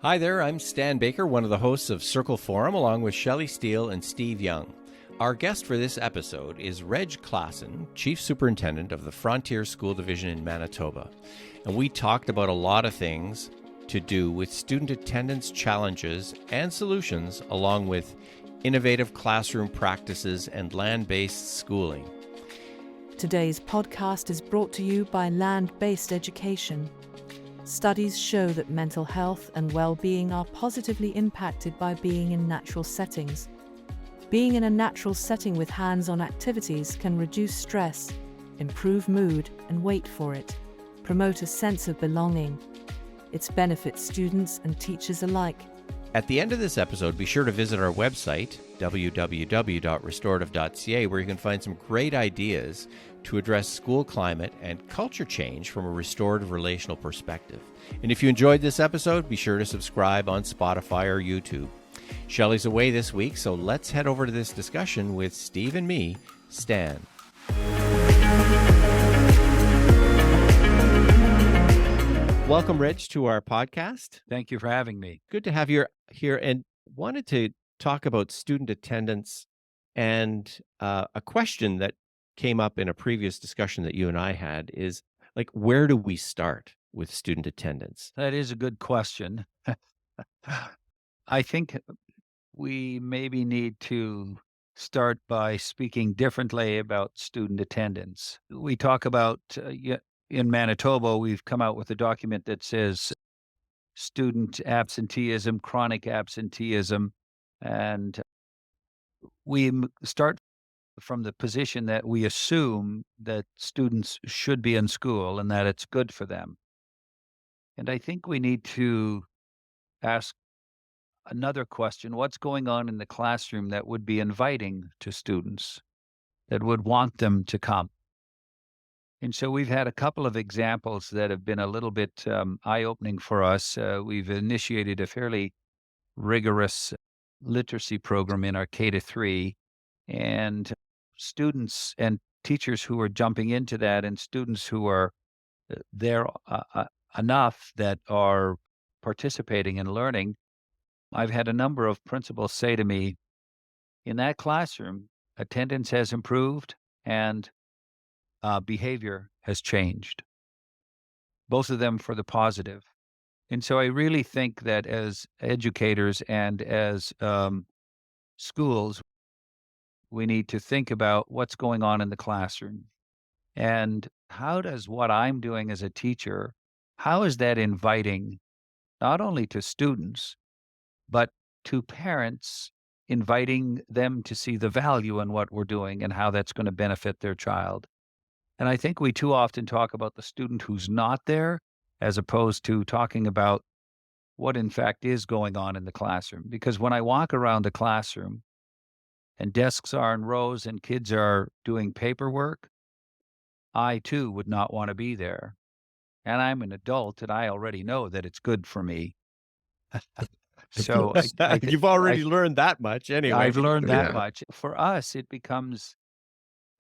Hi there, I'm Stan Baker, one of the hosts of Circle Forum, along with Shelley Steele and Steve Young. Our guest for this episode is Reg Klassen, Chief Superintendent of the Frontier School Division in Manitoba. And we talked about a lot of things to do with student attendance challenges and solutions, along with innovative classroom practices and land-based schooling. Today's podcast is brought to you by Land-Based Education. Studies show that mental health and well-being are positively impacted by being in natural settings. Being in a natural setting with hands-on activities can reduce stress, improve mood, and wait for it, promote a sense of belonging. It benefits students and teachers alike. At the end of this episode, be sure to visit our website, www.restorative.ca, where you can find some great ideas to address school climate and culture change from a restorative relational perspective. And if you enjoyed this episode, be sure to subscribe on Spotify or YouTube. Shelley's away this week, so let's head over to this discussion with Steve and me, Stan. Welcome, Rich, to our podcast. Thank you for having me. Good to have you here, and wanted to talk about student attendance and a question that came up in a previous discussion that you and I had is, like, where do we start with student attendance? That is a good question. I think we maybe need to start by speaking differently about student attendance. We talk about, in Manitoba, we've come out with a document that says student absenteeism, chronic absenteeism, and we start from the position that we assume that students should be in school and that it's good for them. And I think we need to ask another question: what's going on in the classroom that would be inviting to students, that would want them to come? And so we've had a couple of examples that have been a little bit eye-opening for us. We've initiated a fairly rigorous literacy program in our K-3, and students and teachers who are jumping into that, and students who are there enough that are participating and learning. I've had a number of principals say to me, in that classroom, attendance has improved and behavior has changed, both of them for the positive. And so I really think that as educators and as schools, we need to think about what's going on in the classroom. And how does what I'm doing as a teacher, how is that inviting not only to students, but to parents, inviting them to see the value in what we're doing and how that's going to benefit their child? And I think we too often talk about the student who's not there, as opposed to talking about what in fact is going on in the classroom. Because when I walk around the classroom and desks are in rows and kids are doing paperwork, I too would not want to be there. And I'm an adult and I already know that it's good for me. So You've already learned that much anyway. I've learned that much. For us, it becomes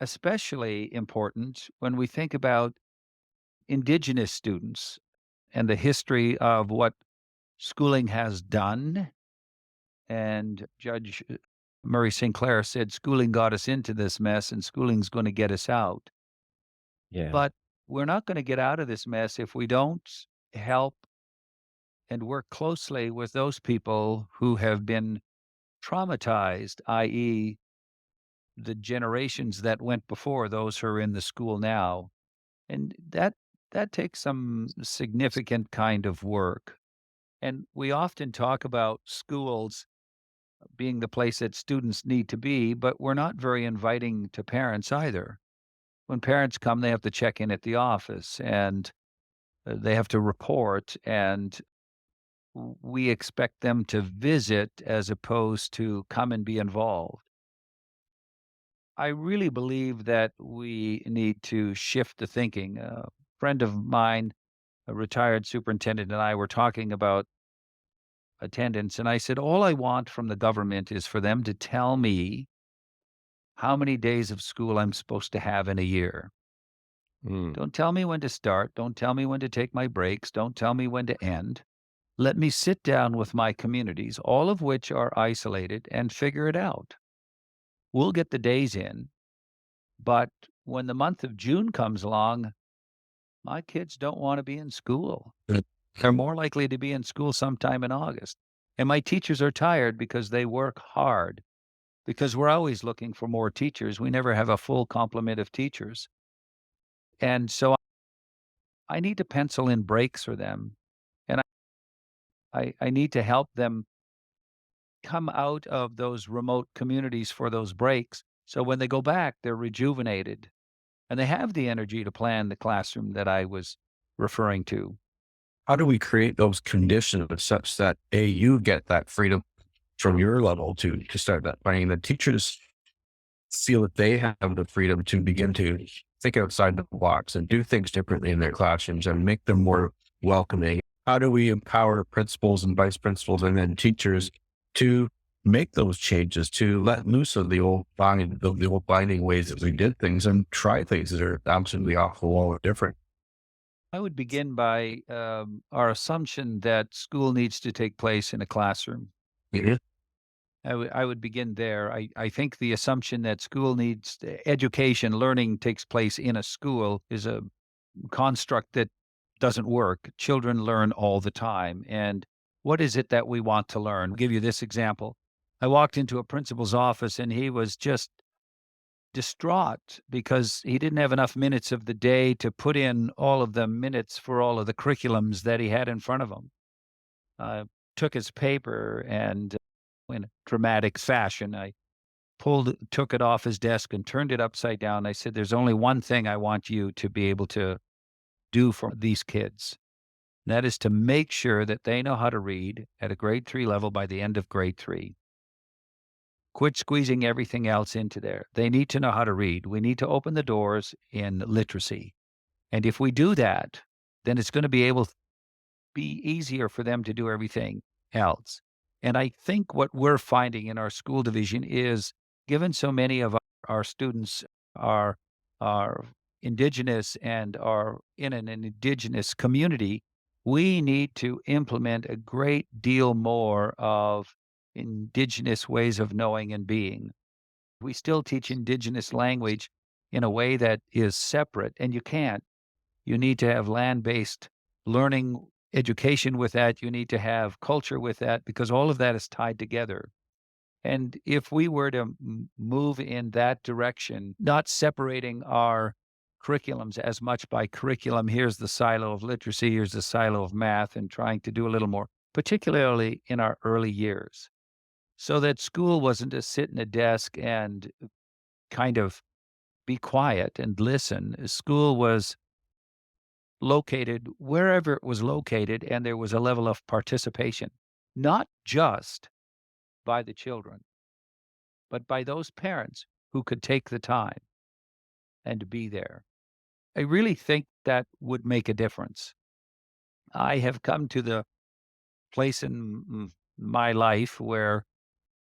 especially important when we think about Indigenous students and the history of what schooling has done. And Judge Murray St. Clair said, schooling got us into this mess and schooling's going to get us out. Yeah. But we're not going to get out of this mess if we don't help and work closely with those people who have been traumatized, i.e., the generations that went before those who are in the school now. And that takes some significant kind of work. And we often talk about schools being the place that students need to be, but we're not very inviting to parents either. When parents come, they have to check in at the office and they have to report, and we expect them to visit as opposed to come and be involved. I really believe that we need to shift the thinking. A friend of mine, a retired superintendent, and I were talking about attendance, and I said, all I want from the government is for them to tell me how many days of school I'm supposed to have in a year. Don't tell me when to start. Don't tell me when to take my breaks. Don't tell me when to end. Let me sit down with my communities, all of which are isolated, and figure it out. We'll get the days in, but when the month of June comes along, my kids don't want to be in school. They're more likely to be in school sometime in August. And my teachers are tired because they work hard, because we're always looking for more teachers. We never have a full complement of teachers. And so I need to pencil in breaks for them. And I need to help them come out of those remote communities for those breaks. So when they go back, they're rejuvenated and they have the energy to plan the classroom that I was referring to. How do we create those conditions such that you get that freedom from your level to start that planning? The teachers feel that they have the freedom to begin to think outside the box and do things differently in their classrooms and make them more welcoming. How do we empower principals and vice principals and then teachers to make those changes, to let loose of the old binding ways that we did things and try things that are absolutely off the wall or different? I would begin by our assumption that school needs to take place in a classroom. Mhm. I would begin there. I think the assumption that school needs education, learning takes place in a school is a construct that doesn't work. Children learn all the time. And what is it that we want to learn? I'll give you this example. I walked into a principal's office and he was just distraught because he didn't have enough minutes of the day to put in all of the minutes for all of the curriculums that he had in front of him. I took his paper and in a dramatic fashion, I took it off his desk and turned it upside down. I said, there's only one thing I want you to be able to do for these kids. And that is to make sure that they know how to read at a grade 3 level by the end of grade 3. Quit squeezing everything else into there. They need to know how to read. We need to open the doors in literacy. And if we do that, then it's going to be easier for them to do everything else. And I think what we're finding in our school division is given so many of our students are Indigenous and are in an Indigenous community, we need to implement a great deal more of Indigenous ways of knowing and being. We still teach Indigenous language in a way that is separate, and you can't. You need to have land-based learning education with that. You need to have culture with that because all of that is tied together. And if we were to move in that direction, not separating our curriculums as much by curriculum, here's the silo of literacy, here's the silo of math, and trying to do a little more, particularly in our early years, so that school wasn't to sit in a desk and kind of be quiet and listen. School was located wherever it was located, and there was a level of participation, not just by the children, but by those parents who could take the time and be there. I really think that would make a difference. I have come to the place in my life where,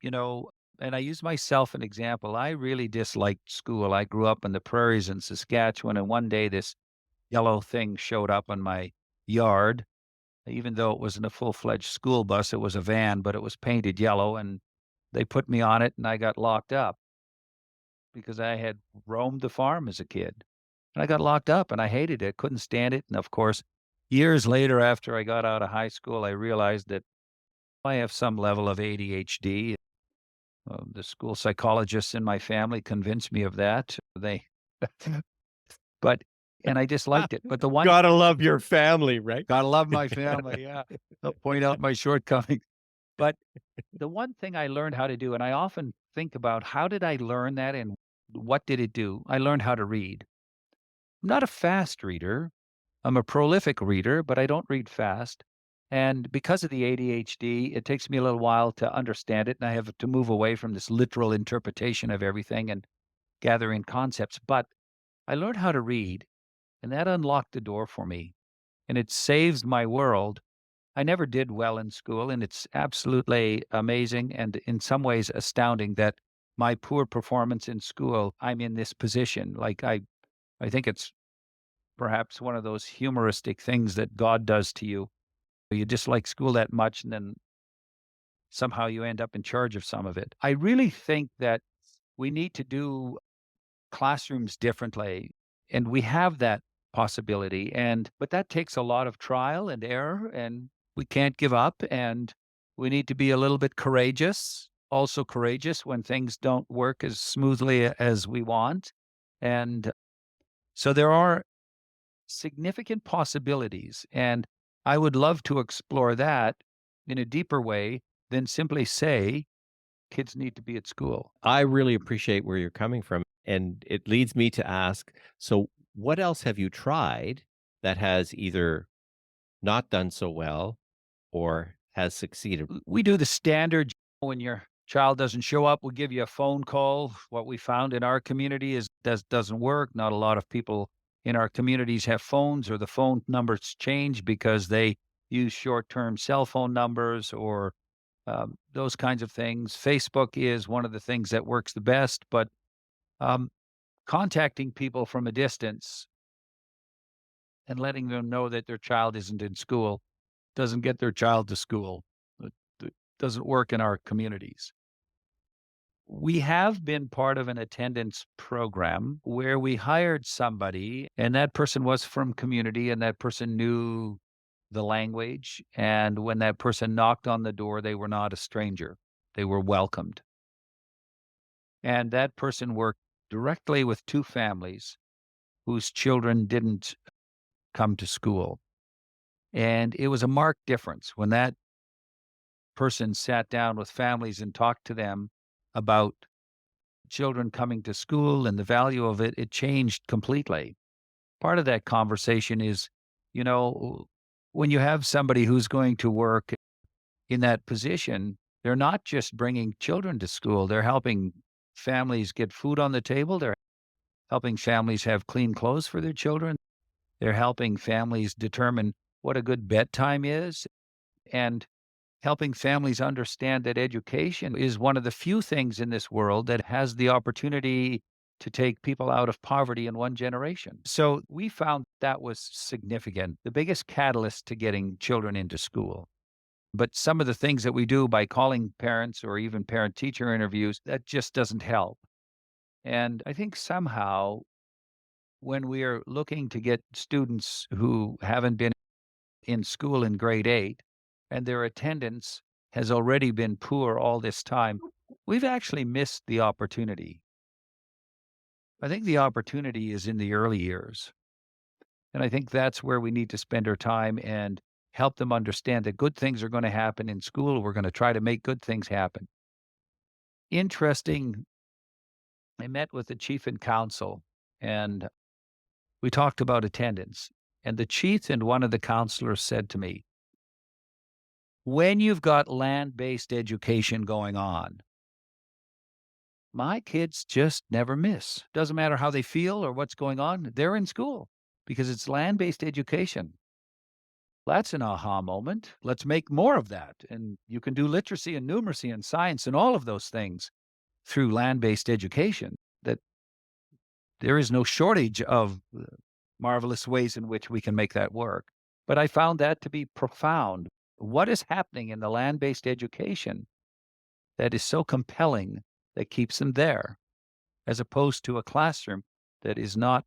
you know, and I use myself an example. I really disliked school. I grew up in the prairies in Saskatchewan, and one day this yellow thing showed up in my yard. Even though it wasn't a full-fledged school bus, it was a van, but it was painted yellow, and they put me on it, and I got locked up because I had roamed the farm as a kid. And I got locked up, and I hated it, couldn't stand it, and of course, years later after I got out of high school, I realized that I have some level of ADHD. The school psychologists in my family convinced me of that. They but and I disliked it, but the one Gotta love your family, right? gotta love my family, yeah. They'll point out my shortcomings. But the one thing I learned how to do, and I often think about how did I learn that and what did it do? I learned how to read. I'm not a fast reader. I'm a prolific reader, but I don't read fast. And because of the ADHD, it takes me a little while to understand it, and I have to move away from this literal interpretation of everything and gathering concepts. But I learned how to read, and that unlocked the door for me, and it saves my world. I never did well in school, and it's absolutely amazing and in some ways astounding that my poor performance in school, I'm in this position. Like I think it's perhaps one of those humoristic things that God does to you. You dislike school that much, and then somehow you end up in charge of some of it. I really think that we need to do classrooms differently, and we have that possibility, but that takes a lot of trial and error, and we can't give up, and we need to be a little bit courageous, also courageous when things don't work as smoothly as we want. And so there are significant possibilities, and I would love to explore that in a deeper way than simply say kids need to be at school. I really appreciate where you're coming from. And it leads me to ask, so what else have you tried that has either not done so well or has succeeded? We do the standard when your child doesn't show up, we'll give you a phone call. What we found in our community is doesn't work. Not a lot of people in our communities have phones, or the phone numbers change because they use short-term cell phone numbers, or those kinds of things. Facebook is one of the things that works the best, but um, contacting people from a distance and letting them know that their child isn't in school doesn't get their child to school. It doesn't work in our communities. We have been part of an attendance program where we hired somebody, and that person was from community, and that person knew the language. And when that person knocked on the door, they were not a stranger. They were welcomed. And that person worked directly with two families whose children didn't come to school. And it was a marked difference when that person sat down with families and talked to them about children coming to school and the value of it. It changed completely. Part of that conversation is, you know, when you have somebody who's going to work in that position, they're not just bringing children to school, they're helping families get food on the table. They're helping families have clean clothes for their children. They're helping families determine what a good bedtime is, and helping families understand that education is one of the few things in this world that has the opportunity to take people out of poverty in one generation. So we found that was significant, the biggest catalyst to getting children into school. But some of the things that we do by calling parents or even parent-teacher interviews, that just doesn't help. And I think somehow when we are looking to get students who haven't been in school in grade 8 and their attendance has already been poor all this time, we've actually missed the opportunity. I think the opportunity is in the early years. And I think that's where we need to spend our time and help them understand that good things are going to happen in school. We're going to try to make good things happen. Interesting, I met with the chief and council, and we talked about attendance. And the chief and one of the counselors said to me, when you've got land-based education going on, my kids just never miss. Doesn't matter how they feel or what's going on, they're in school because it's land-based education. That's an aha moment. Let's make more of that. And you can do literacy and numeracy and science and all of those things through land-based education. That there is no shortage of marvelous ways in which we can make that work. But I found that to be profound. What is happening in the land-based education that is so compelling that keeps them there, as opposed to a classroom that is not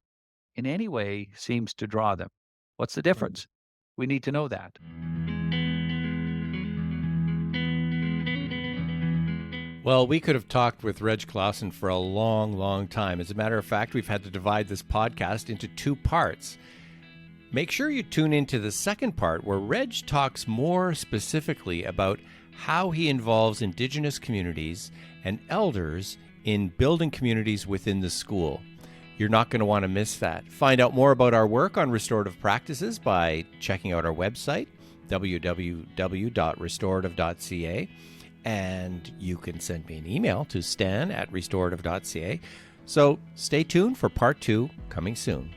in any way seems to draw them? What's the difference? We need to know that. Well, we could have talked with Reg Klassen for a long, long time. As a matter of fact, we've had to divide this podcast into 2 parts. Make sure you tune into the second part where Reg talks more specifically about how he involves Indigenous communities and elders in building communities within the school. You're not going to want to miss that. Find out more about our work on restorative practices by checking out our website, www.restorative.ca. And you can send me an email to stan@restorative.ca. So stay tuned for part 2 coming soon.